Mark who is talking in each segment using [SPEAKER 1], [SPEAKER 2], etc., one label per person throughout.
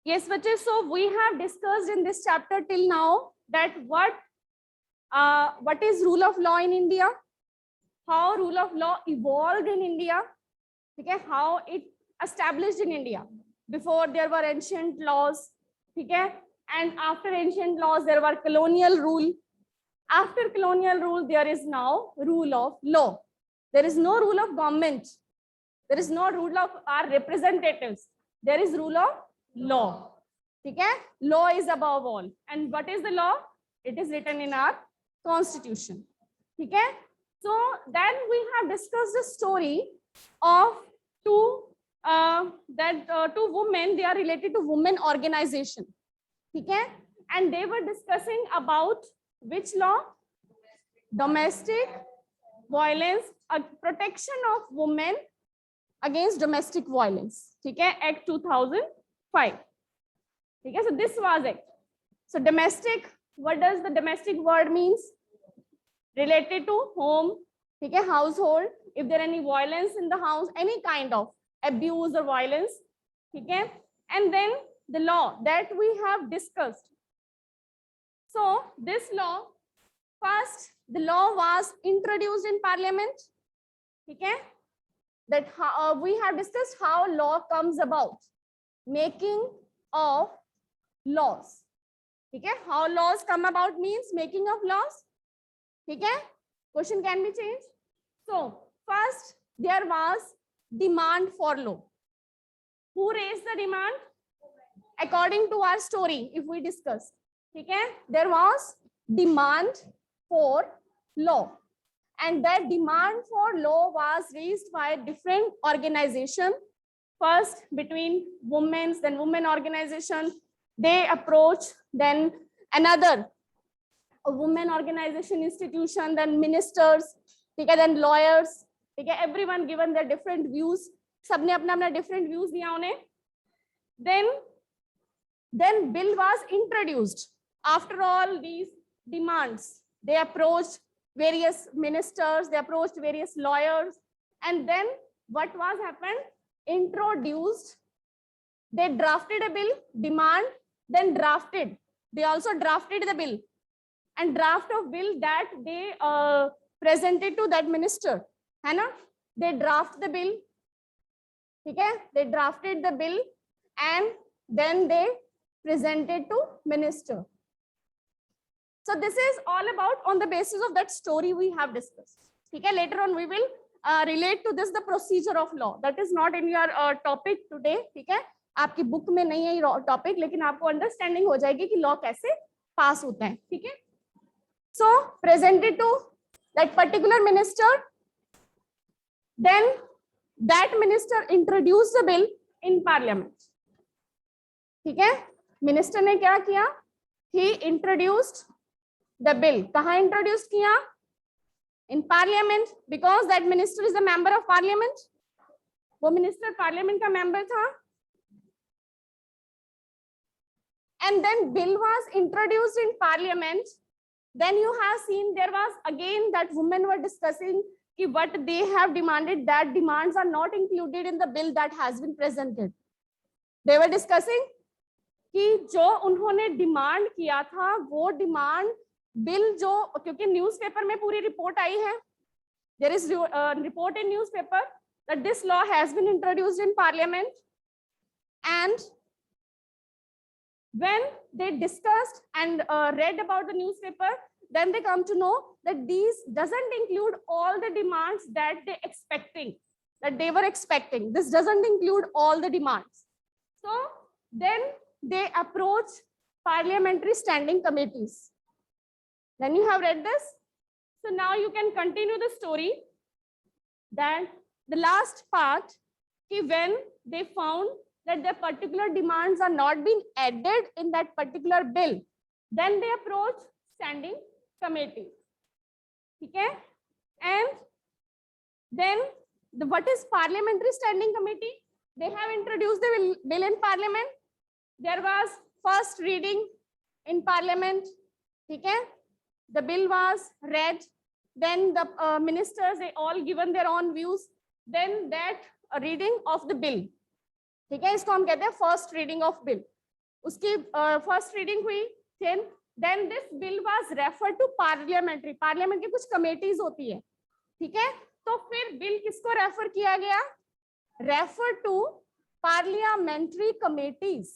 [SPEAKER 1] Yes, बच्चे, so we have discussed in this chapter till now that what is rule of law in India, how rule of law evolved in India, okay, how it established in India. Before there were ancient laws, okay, and after ancient laws there were colonial rule. After colonial rule there is now rule of law. There is no rule of government. There is no rule of our representatives. There is rule of law. Okay? Law is above all. And what is the law? It is written in our constitution. Okay? So then we have discussed the story of two women. They are related to women organization. Okay? And they were discussing about which law? Domestic violence, protection of women against domestic violence. Okay? Act 2005. Okay? So this was it. So domestic, what does the domestic word means? Related to home, okay, household. If there any violence in the house, any kind of abuse or violence, okay. And then the law that we have discussed. So this law, first the law was introduced in parliament, okay. That we have discussed how law comes about, making of laws, okay. How laws come about means making of laws. Okay, question can be changed. So first there was demand for law. Who raised the demand? According to our story, if we discuss, okay, there was demand for law, and that demand for law was raised by different organizations. First between women's, then women organization, they approach, then another a women organization institution, then ministers, okay, then lawyers, okay, everyone given their different views. सबने अपना अपना different views दिया उन्हें. Then bill was introduced. After all these demands, they approached various ministers, they approached various lawyers, and then what was happened? Introduced. They drafted a bill, demand, then drafted. They also drafted the bill. And draft of bill that they presented to that minister, है ना? They draft the bill, okay? They drafted the bill and then they presented to minister. So this is all about on the basis of that story we have discussed. Okay, later on we will relate to this the procedure of law. That is not in your topic today. ठीक है, आपकी book में नहीं है ये topic, लेकिन आपको understanding हो जाएगी कि लॉ कैसे पास होता है. ठीक है. So presented to that particular minister, then that minister introduced the bill in parliament. ठीक है, minister ने क्या किया? He introduced the bill. कहाँ introduce किया? In parliament, because that minister is a member of parliament. वो minister parliament का member था. And then bill was introduced in parliament. Then you have seen there was again that women were discussing कि what they have demanded, that demands are not included in the bill that has been presented. They were discussing कि जो उन्होंने demand किया था वो demand bill जो, क्योंकि newspaper में पूरी रिपोर्ट आई है, there is report in newspaper that this law has been introduced in parliament, and when they discussed and read about the newspaper, then they come to know that these doesn't include all the demands that they were expecting. This doesn't include all the demands. So then they approach parliamentary standing committees. Then you have read this. So now you can continue the story. That the last part, when they found that the particular demands are not being added in that particular bill, then they approach standing committee. Okay, and then what is parliamentary standing committee? They have introduced the bill in parliament. There was first reading in parliament. Okay, the bill was read. Then the ministers, they all given their own views. Then that reading of the bill. ठीक है, इसको हम कहते हैं first reading of bill. उसकी first reading हुई, then this bill was refer to parliamentary, parliament की कुछ कमेटीज होती है, ठीक है, तो फिर बिल किसको रेफर किया गया, रेफर टू पार्लियामेंट्री कमेटीज,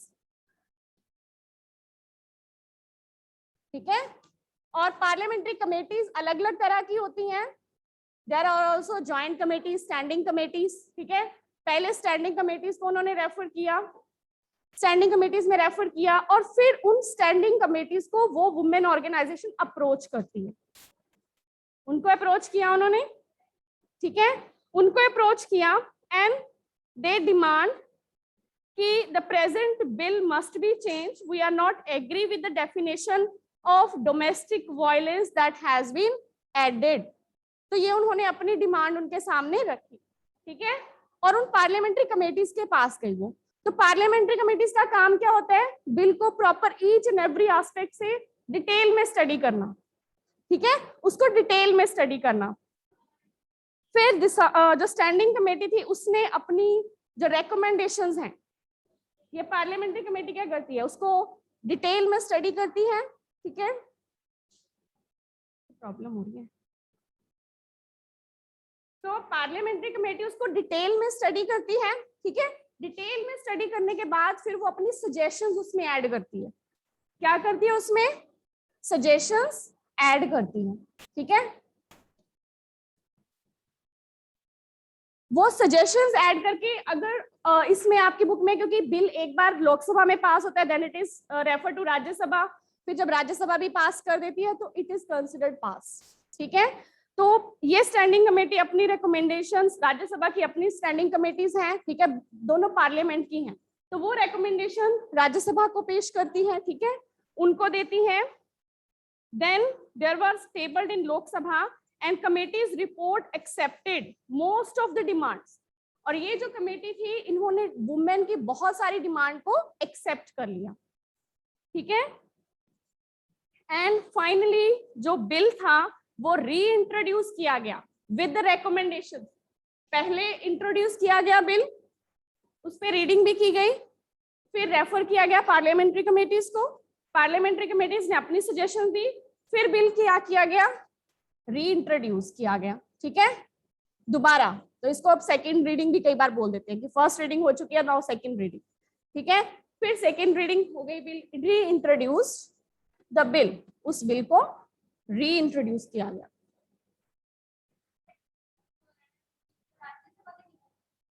[SPEAKER 1] ठीक है। और पार्लियामेंट्री कमेटीज अलग अलग तरह की होती हैं, there are also joint committees, standing committees, ठीक है। पहले स्टैंडिंग कमेटीज को उन्होंने रेफर किया, स्टैंडिंग कमेटीज में रेफर किया, और फिर उन स्टैंडिंग कमेटीज को वो वुमेन ऑर्गेनाइजेशन अप्रोच करती है, उनको अप्रोच किया उन्होंने, ठीक है, उनको अप्रोच किया, एंड दे डिमांड कि the present bill must be change, we are not agree with the definition of domestic violence that has been added. तो ये उन्होंने अपनी डिमांड उनके सामने रखी, ठीक है, और उन पार्लियामेंट्री कमेटीज के पास गई वो। तो पार्लियामेंट्री कमेटीज का काम क्या होता है, बिल को proper each and every aspect से डिटेल में स्टडी करना, ठीक है, उसको डिटेल में स्टडी करना। फिर जो स्टैंडिंग कमेटी थी उसने अपनी जो रिकमेंडेशंस हैं, ये पार्लियामेंट्री कमेटी क्या करती है, उसको डिटेल में स्टडी करती है, ठीक है, प्रॉब्लम हो रही है। तो पार्लियामेंट्री कमेटी उसको डिटेल में स्टडी करती है, ठीक है, डिटेल में स्टडी करने के बाद फिर वो अपनी सजेशंस उसमें ऐड करती है, क्या करती है, उसमें सजेशंस ऐड करती है, ठीक है। वो सजेशंस ऐड करके, अगर इसमें आपकी बुक में, क्योंकि बिल एक बार लोकसभा में पास होता है, then it is refer to Rajya Sabha, फिर जब राज्यसभा भी पास कर देती है तो इट इज कंसिडर्ड पास, ठीक है। तो ये स्टैंडिंग कमेटी अपनी रिकमेंडेशंस, राज्यसभा की अपनी स्टैंडिंग कमेटीज हैं, ठीक है, दोनों पार्लियामेंट की हैं, तो वो रिकमेंडेशन राज्यसभा को पेश करती है, ठीक है, उनको देती है। Then there was tabled in Lok Sabha and committees report accepted most of the demands, और ये जो कमेटी थी इन्होंने वुमेन की बहुत सारी डिमांड को एक्सेप्ट कर लिया, ठीक है। एंड फाइनली जो बिल था वो रीइंट्रोड्यूस किया गया विद द रिकमेंडेशन। पहले इंट्रोड्यूस किया गया बिल, उस पर रीडिंग भी की गई, फिर रेफर किया गया पार्लियामेंट्री कमेटीज को, पार्लियामेंट्री कमेटीज ने अपनी सजेशन दी, फिर बिल क्या किया गया, रीइंट्रोड्यूस किया गया, ठीक है, दोबारा। तो इसको अब सेकेंड रीडिंग भी कई बार बोल देते हैं कि फर्स्ट रीडिंग हो चुकी है, नाउ सेकेंड रीडिंग, ठीक है, फिर सेकेंड रीडिंग हो गई, बिल रीइंट्रोड्यूस द बिल, उस बिल को रीइंट्रोड्यूस किया गया।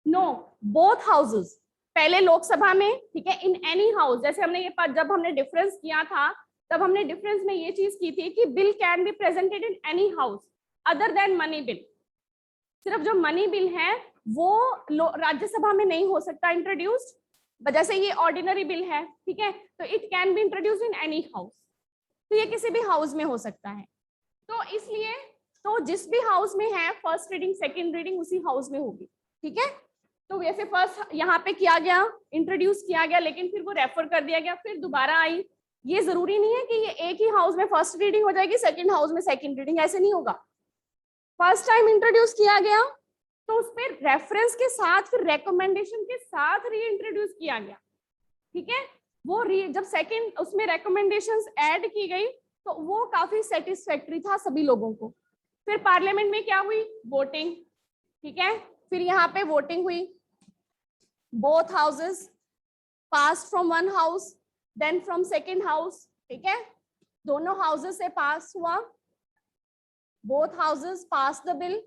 [SPEAKER 1] नो, बोथ हाउसेस, पहले लोकसभा में, ठीक है, इन एनी हाउस, जैसे हमने ये जब हमने डिफरेंस किया था तब हमने डिफरेंस में ये चीज की थी कि bill can be presented in any house other than money bill. सिर्फ जो मनी बिल है वो राज्यसभा में नहीं हो सकता इंट्रोड्यूस्ड, जैसे ये ऑर्डिनरी बिल है, ठीक है, तो it can be introduced in any house, तो ये किसी भी हाउस में हो सकता है। तो इसलिए तो जिस भी हाउस में है फर्स्ट रीडिंग सेकंड रीडिंग उसी हाउस में होगी, ठीक है। तो वैसे फर्स्ट यहाँ पे किया गया, इंट्रोड्यूस किया गया, लेकिन फिर वो रेफर कर दिया गया, फिर दोबारा आई। ये जरूरी नहीं है कि ये एक ही हाउस में फर्स्ट रीडिंग हो जाएगी, सेकंड हाउस में सेकंड रीडिंग, ऐसे नहीं होगा। फर्स्ट टाइम इंट्रोड्यूस किया गया तो उस पर रेफरेंस के साथ फिर रिकमेंडेशन के साथ रीइंट्रोड्यूस किया गया, ठीक है। वो जब सेकंड उसमें रिकमेंडेशंस ऐड की गई तो वो काफी सेटिस्फैक्टरी था सभी लोगों को। फिर पार्लियामेंट में क्या हुई, वोटिंग, ठीक है, फिर यहाँ पे वोटिंग हुई, both houses pass from one house then from second house, ठीक है, दोनों हाउसेस से पास हुआ, both houses pass the bill,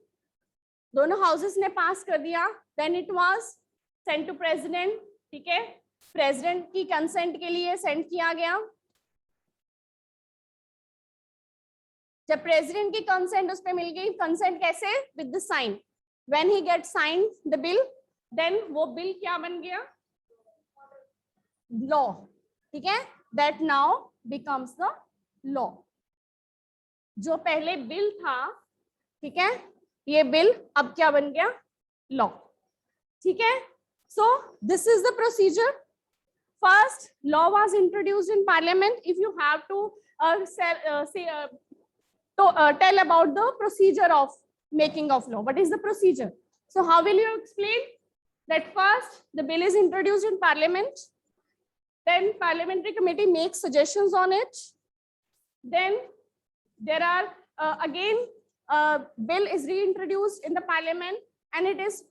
[SPEAKER 1] दोनों हाउसेस ने पास कर दिया, then it was sent to president, ठीक है, प्रेसिडेंट की कंसेंट के लिए सेंड किया गया। जब प्रेसिडेंट की कंसेंट उस पे मिल गई, कंसेंट कैसे, with the sign, when he get sign the bill then वो बिल क्या बन गया, लॉ, ठीक है, that now becomes the law. जो पहले बिल था, ठीक है, ये बिल अब क्या बन गया, लॉ, ठीक है। So this is the procedure. First, law was introduced in parliament. If you have to tell about the procedure of making of law, what is the procedure? So how will you explain that? First, the bill is introduced in parliament. then parliamentary committee makes suggestions on it, then there are again bill is reintroduced in the parliament and it is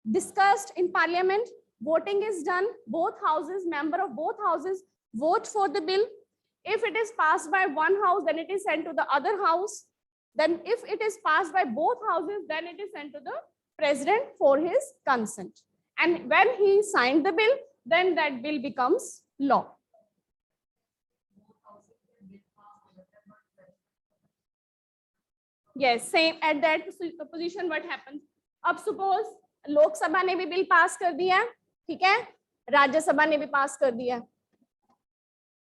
[SPEAKER 1] discussed in parliament, voting is done, both houses, member of both houses vote for the bill. If it is passed by one house, then it is sent to the other house. Then if it is passed by both houses, then it is sent to the president for his consent. And when he signed the bill, then that bill becomes law. Yes, same at that position what happens. अब suppose Lok Sabha ने भी bill pass कर दिया है, ठीक है, राज्यसभा ने भी पास कर दिया,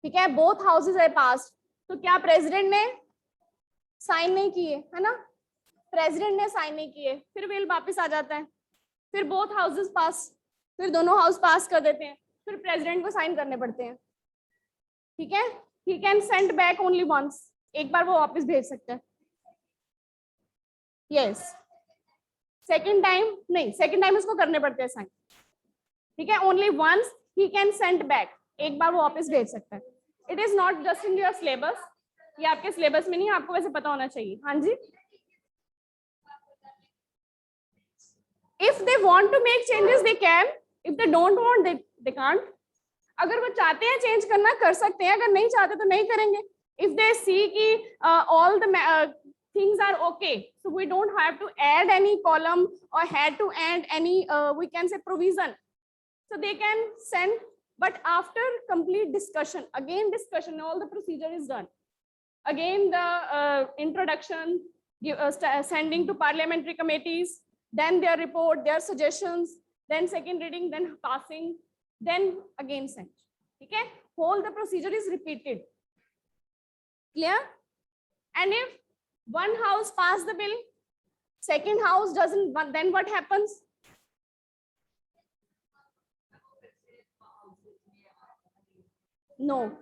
[SPEAKER 1] ठीक है, both houses are passed. तो क्या प्रेसिडेंट ने साइन नहीं किए, है ना, प्रेसिडेंट ने साइन नहीं किए, फिर बिल वापस आ जाता है, फिर बोथ हाउसेस पास, फिर दोनों हाउस पास कर देते हैं, फिर प्रेसिडेंट को साइन करने पड़ते हैं, ठीक है. He can send back only once, एक बार वो वापस भेज सकता है. यस, सेकंड टाइम नहीं, सेकंड टाइम उसको करने पड़ते हैं साइन, ठीक है. Only once he can send back, एक बार वो वापस भेज सकता है. It is not just in your syllabus, ये आपके सिलेबस में नहीं है, आपको वैसे पता होना चाहिए. हाँ जी. If they want to make changes, they can. If they don't want, they can't. अगर वो चाहते हैं चेंज करना कर सकते हैं, अगर नहीं चाहते तो नहीं करेंगे. If they see कि all the things are okay, so we don't have to add any column or had to add any we can say provision, so they can send. But after complete discussion, again discussion, all the procedure is done. Again the introduction, sending to parliamentary committees, then their report, their suggestions, then second reading, then passing, then again sent. Okay, whole the procedure is repeated. Clear? And if one house pass the bill, second house doesn't, then what happens? No,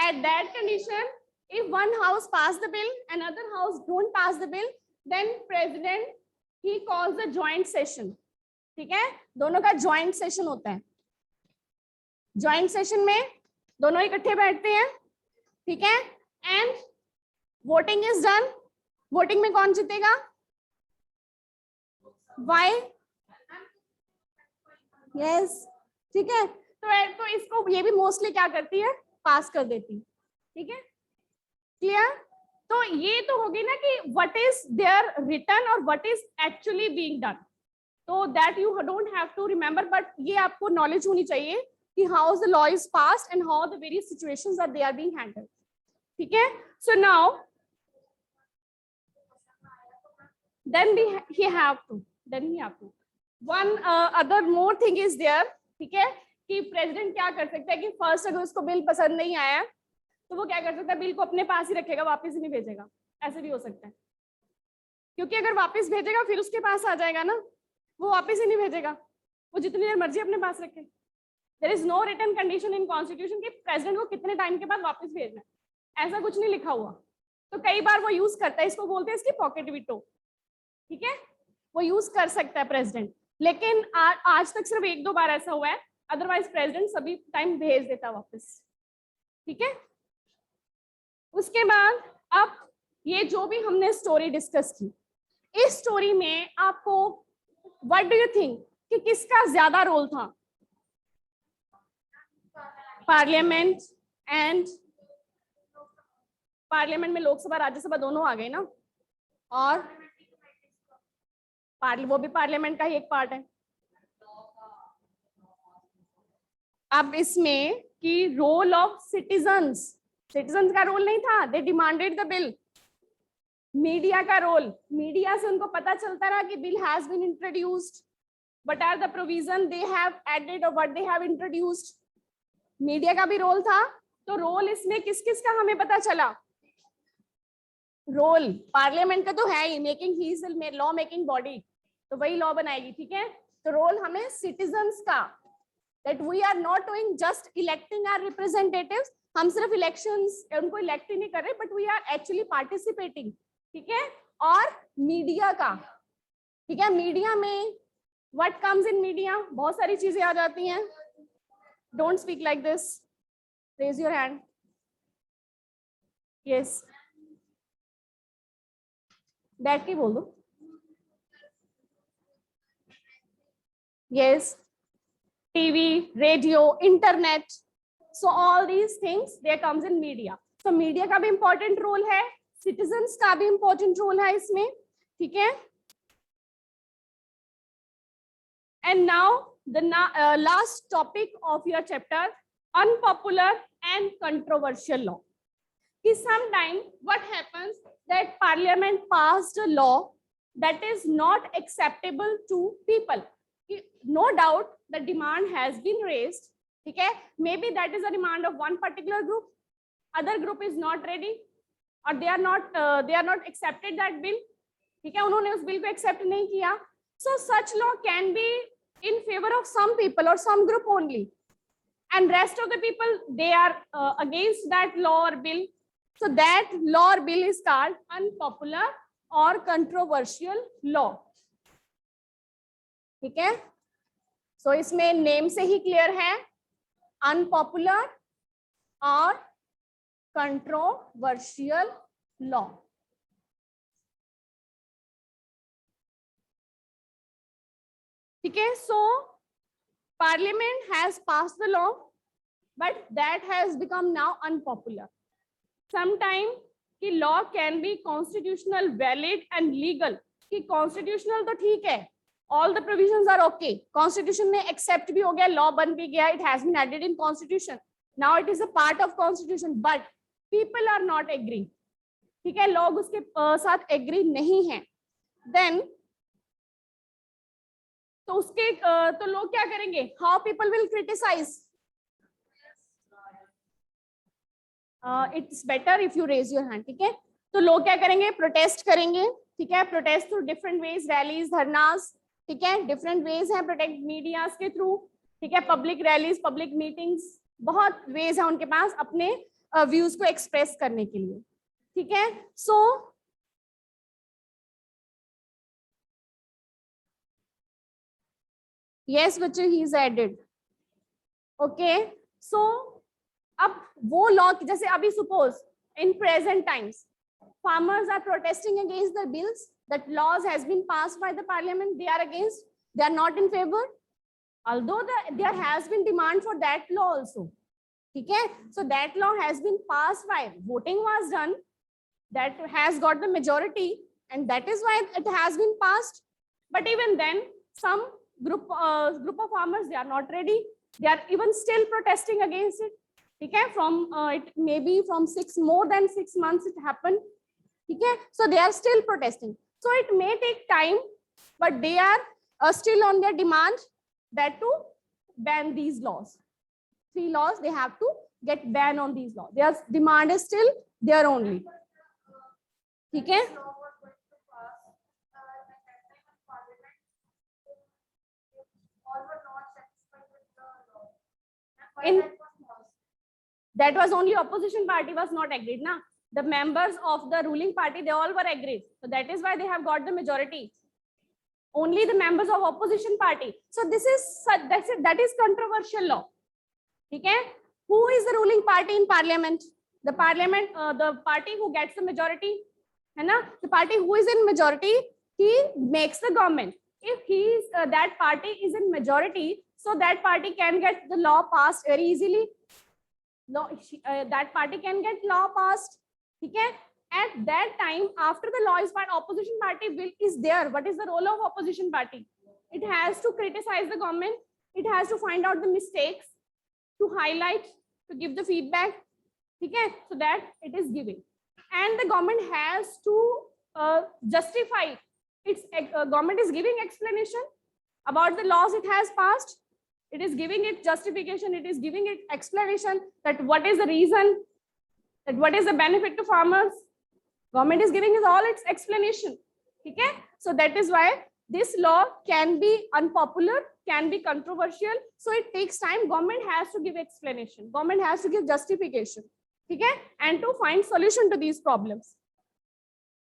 [SPEAKER 1] at that condition, if one house pass the bill, another house don't pass the bill, then president he calls a joint session. ठीक है, दोनों का joint session होता है. Joint session में दोनों इकट्ठे बैठते हैं, ठीक है, and voting is done. Voting में कौन जीतेगा? Why? Yes, ठीक है. तो इसको ये भी मोस्टली क्या करती है, पास कर देती, ठीक है. क्लियर? तो ये तो होगी ना कि व्हाट इज देयर रिटन और what is actually being done, तो that you don't have to remember, but ये आपको नॉलेज होनी चाहिए कि how the law is passed and how the various situations are they are being handled. ठीक है. So now then he have to one other more thing is there. ठीक है, कि प्रेसिडेंट क्या कर सकता है कि फर्स्ट अगर उसको बिल पसंद नहीं आया तो वो क्या कर सकता है, बिल को अपने पास ही रखेगा, वापस ही नहीं भेजेगा. ऐसे भी हो सकता है, क्योंकि अगर वापस भेजेगा फिर उसके पास आ जाएगा ना, वो वापस ही नहीं भेजेगा, वो जितनी देर मर्जी अपने पास रखे. There is no written condition in constitution कि प्रेसिडेंट को कितने टाइम के बाद वापस भेजना है, ऐसा कुछ नहीं लिखा हुआ. तो कई बार वो यूज करता है, इसको बोलते हैं इसकी पॉकेट वीटो. ठीक है, वो यूज कर सकता है प्रेसिडेंट, लेकिन आज तक सिर्फ एक दो बार ऐसा हुआ है, अदरवाइज प्रेसिडेंट सभी टाइम भेज देता वापस. ठीक है. उसके बाद अब ये जो भी हमने स्टोरी डिस्कस की, इस स्टोरी में आपको व्हाट डू यू थिंक कि किसका ज्यादा रोल था? पार्लियामेंट एंड पार्लियामेंट में लोकसभा राज्यसभा दोनों आ गए ना, और वो भी पार्लियामेंट का ही एक पार्ट है. अब इसमें कि रोल ऑफ सिटीजन्स का रोल नहीं था, they demanded the bill. Media का रोल, मीडिया से उनको पता चलता रहा कि bill has been introduced, what are the provision they have added और what they have introduced. Media का भी रोल था. तो रोल इसमें किस किस का हमें पता चला? रोल पार्लियामेंट का तो है ही, मेकिंग ही इज लॉ मेकिंग बॉडी, तो वही लॉ बनाएगी. ठीक है. तो रोल हमें सिटीजन्स का, that we are not doing just electing our representatives, हम सिर्फ इलेक्शंस उनको इलेक्ट ही नहीं कर रहे, but we are actually participating. ठीक है. और मीडिया का, ठीक है, मीडिया में व्हाट कम्स इन मीडिया, बहुत सारी चीजें आ जाती हैं. Don't speak like this. Raise your hand. Yes. बैठ के बोल दो. Yes. TV, radio, internet. So all these things, there comes in media. So media का भी important role है, citizens का भी important role है इसमें, ठीक है? And now the last topic of your chapter, unpopular and controversial law. Ki sometime what happens that parliament passed a law that is not acceptable to people. No doubt the demand has been raised. Okay, maybe that is a demand of one particular group, other group is not ready or they are not accepted that bill. ठीक है, उन्होंने उस bill को accept नहीं किया. So such law can be in favor of some people or some group only, and rest of the people they are against that law or bill. So that law or bill is called unpopular or controversial law. ठीक है, so इसमें name से ही clear है, unpopular और controversial law. ठीक है, so parliament has passed the law but that has become now unpopular. Sometime कि law can be constitutional, valid and legal. कि constitutional तो ठीक है, all the provisions are okay, constitution ने accept भी हो गया, law बन भी गया, it has been added in constitution, now it is a part of constitution, but people are not agreeing. ठीक है, लोग उसके साथ agree नहीं हैं. Then तो उसके तो लोग क्या करेंगे, how people will criticize. It's better if you raise your hand. ठीक है, तो लोग क्या करेंगे, प्रोटेस्ट करेंगे. ठीक है, protest through different ways, rallies, dharnas. ठीक है, डिफरेंट वेज हैं प्रोटेक्ट मीडिया के थ्रू. ठीक है, पब्लिक रैलीज, पब्लिक मीटिंग्स, बहुत वेज है उनके पास अपने व्यूज को एक्सप्रेस करने के लिए. ठीक है, सो यस बच्चे, ही इज एडेड. ओके, सो अब वो लॉ, जैसे अभी suppose in present times farmers are protesting against the bills that laws has been passed by the parliament, they are against, they are not in favor, although there has been demand for that law also. ठीक है, so that law has been passed by voting was done, that has got the majority and that is why it has been passed. But even then some group of farmers, they are not ready, they are even still protesting against it. ठीक है, from it maybe from more than 6 months it happened. ठीक है, so they are still protesting, so it may take time but they are still on their demand that to ban these laws. 3 laws they have to get ban on these laws, their demand is still there only. ठीक है, in that was only opposition party was not agreed na, the members of the ruling party they all were agreed, so that is why they have got the majority. Only the members of opposition party, so this is that is controversial law. Okay, who is the ruling party in parliament? The party who gets the majority, है ना, the party who is in majority, he makes the government. If he is that party is in majority, so that party can get the law passed very easily. That party can get law passed. Okay, at that time after the law is passed, opposition party will is there. What is the role of opposition party? It has to criticize the government, it has to find out the mistakes, to highlight, to give the feedback. Okay, so that it is giving, and the government has to justify its government is giving explanation about the laws it has passed, it is giving it justification, it is giving it explanation that what is the reason, that what is the benefit to farmers. Government is giving us all its explanation. Okay, so that is why this law can be unpopular, can be controversial, so it takes time. Government has to give explanation, government has to give justification. Okay, and to find solution to these problems.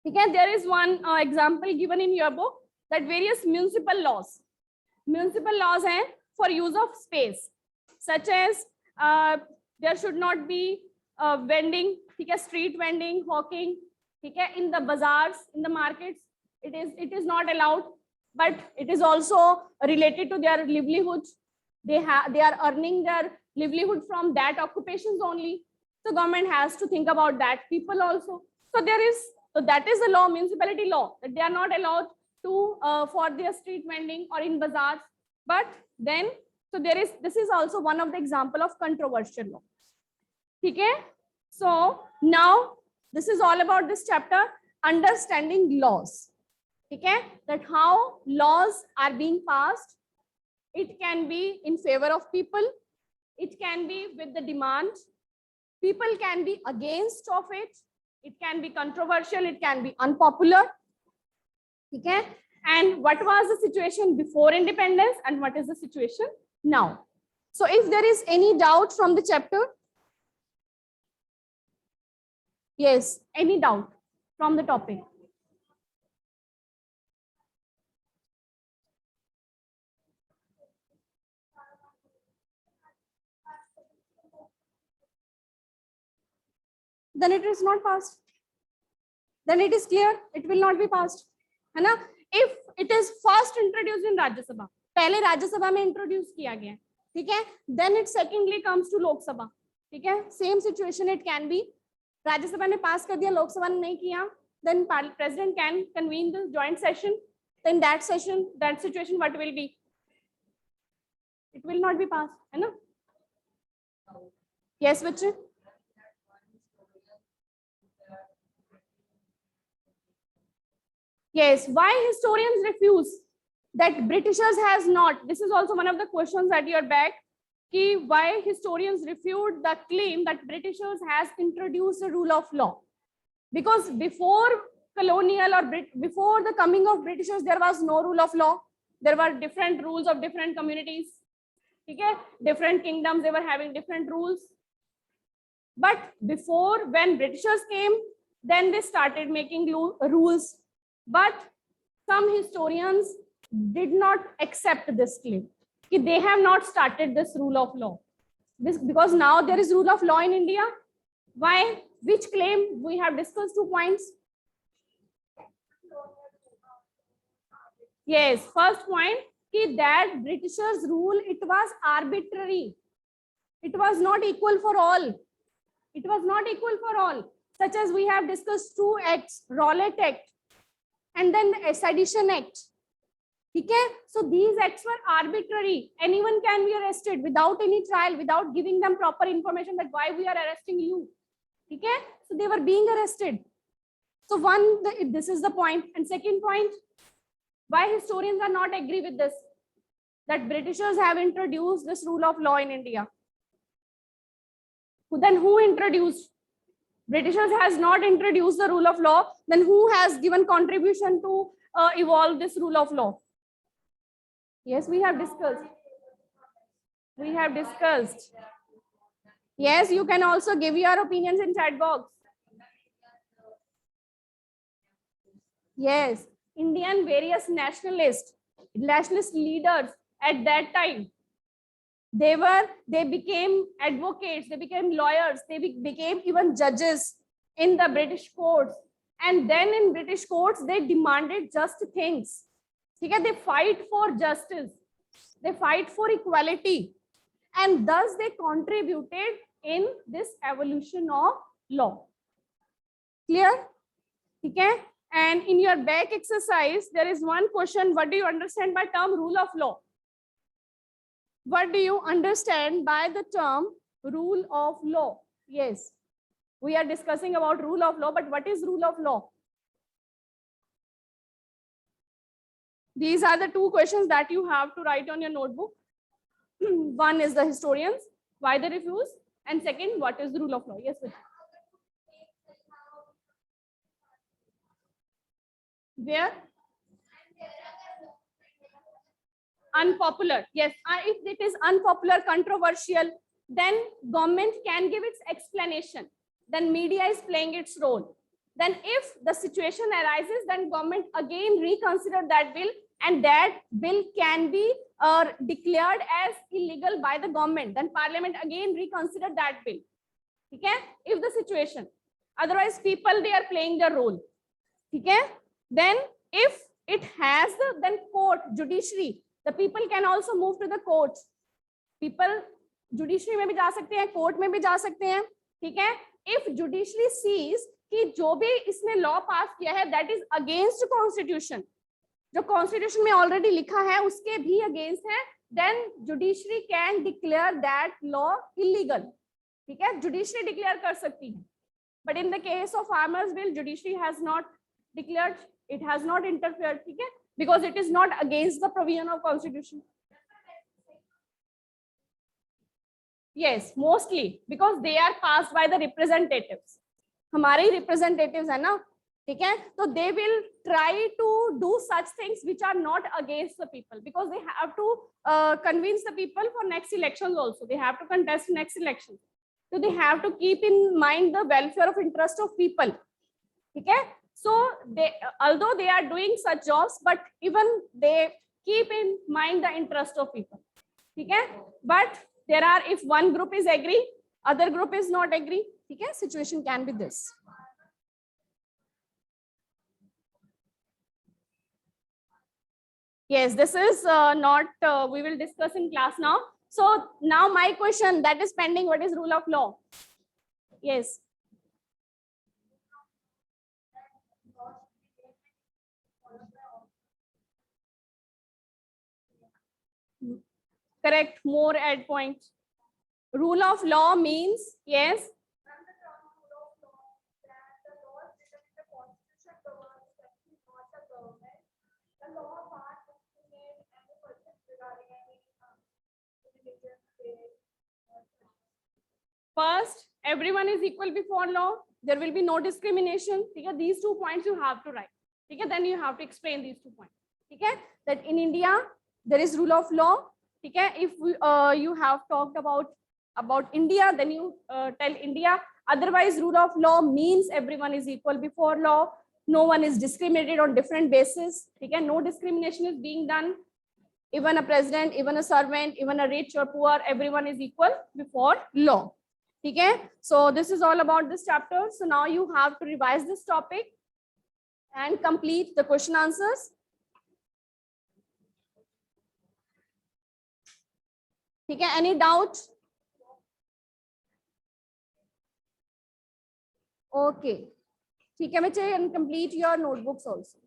[SPEAKER 1] Okay, there is one example given in your book, that various municipal laws हैं for use of space, such as there should not be vending, ठीक है, street vending, hawking, ठीक है, in the bazaars, in the markets. It is not allowed, but it is also related to their livelihoods. They are earning their livelihood from that occupations only. So government has to think about that people also. So that is a law, municipality law, that they are not allowed to for their street vending or in bazaars. But then, so this is also one of the example of controversial law. Okay, so now this is all about this chapter, understanding laws. Okay, that how laws are being passed. It can be in favor of people, it can be with the demand, people can be against of it, it can be controversial, it can be unpopular. Okay, and what was the situation before independence and what is the situation now? So if there is any doubt from the chapter, yes, any doubt from the topic? Then it is not passed. Then it is clear, it will not be passed. है ना? If it is first introduced in Rajya Sabha, पहले राज्य सभा में introduce किया गया, ठीक है, then it secondly comes to लोक सभा, ठीक है, same situation it can be, राज्य सभा ने पास कर दिया, लोक सभा ने नहीं किया, then president can convene the joint session, then that situation what will be? It will not be passed, है ना? Yes, बच्चे? Yes, why historians refuse that Britishers has not? This is also one of the questions at your back. Why historians refute the claim that Britishers has introduced a rule of law? Because before colonial or before the coming of Britishers, there was no rule of law. There were different rules of different communities. Okay? Different kingdoms, they were having different rules. But before, when Britishers came, then they started making rules. But some historians did not accept this claim. They have not started this rule of law. Because now there is rule of law in India. Why? Which claim? We have discussed 2 points. Yes, first point, that Britishers' rule, it was arbitrary. It was not equal for all. It was not equal for all. Such as we have discussed 2 acts, Rowlatt Act, and then the Sedition Act. Okay? So these acts were arbitrary. Anyone can be arrested without any trial, without giving them proper information that why we are arresting you. Okay? So they were being arrested. So this is the point. And second point, why historians are not agree with this, that Britishers have introduced this rule of law in India. Then who introduced? Britishers has not introduced the rule of law. Then who has given contribution to evolve this rule of law? Yes, we have discussed. We have discussed. Yes, you can also give your opinions in chat box. Yes, Indian various nationalist leaders at that time, they became advocates, they became lawyers, they became even judges in the British courts. And then in British courts, they demanded just things. Okay? They fight for justice, they fight for equality, and thus they contributed in this evolution of law. Clear? Okay? And in your back exercise, there is one question. What do you understand by term rule of law? What do you understand by the term rule of law? Yes, we are discussing about rule of law, but what is rule of law? These are the 2 questions that you have to write on your notebook. One is the historians, why they refuse, and second, what is the rule of law? Yes, sir. Where? Unpopular. Yes, if it is unpopular, controversial, then government can give its explanation. Then media is playing its role. Then if the situation arises, then government again reconsider that bill and that bill can be declared as illegal by the government, then parliament again reconsider that bill. Okay, if the situation, otherwise people they are playing their role. Okay, then if it has the then court judiciary, the people can also move to the courts. People judiciary में भी जा सकते हैं, court में भी जा सकते हैं. ठीक है, इफ जुडिशरी सीज कि जो भी इसने लॉ पास किया है दैट इज अगेंस्ट कॉन्स्टिट्यूशन, जो कॉन्स्टिट्यूशन में ऑलरेडी लिखा है उसके भी अगेंस्ट है, then judiciary can declare that law illegal. ठीक है, जुडिशरी डिक्लेयर कर सकती है. But in the case of farmers bill judiciary has not declared, it has not interfered. ठीक है, because it is not against the provision of constitution. Yes, mostly because they are passed by the representatives. हमारे ही representatives है ना. ठीक है, तो they will try to do such things which are not against the people, because they have to convince the people for next elections also. They have to contest next election, so they have to keep in mind the welfare of interest of people. ठीक है, so they although they are doing such jobs, but even they keep in mind the interest of people. ठीक है, but there are, if one group is agree, other group is not agree. Okay, situation can be this. Yes, this is not we will discuss in class now. So now my question that is pending, what is rule of law? Yes. Correct, more add points. Rule of law means, yes, first everyone is equal before law, there will be no discrimination. Okay, these 2 points you have to write. Okay, then you have to explain these 2 points. Okay, that in India there is rule of law. Okay, if you have talked about India, then you tell India. Otherwise, rule of law means everyone is equal before law. No one is discriminated on different basis. Okay, no discrimination is being done. Even a president, even a servant, even a rich or poor, everyone is equal before law. Okay, so this is all about this chapter. So now you have to revise this topic and complete the question answers. Okay, any doubt? Okay, ठीक है बच्चे, and complete your notebooks also.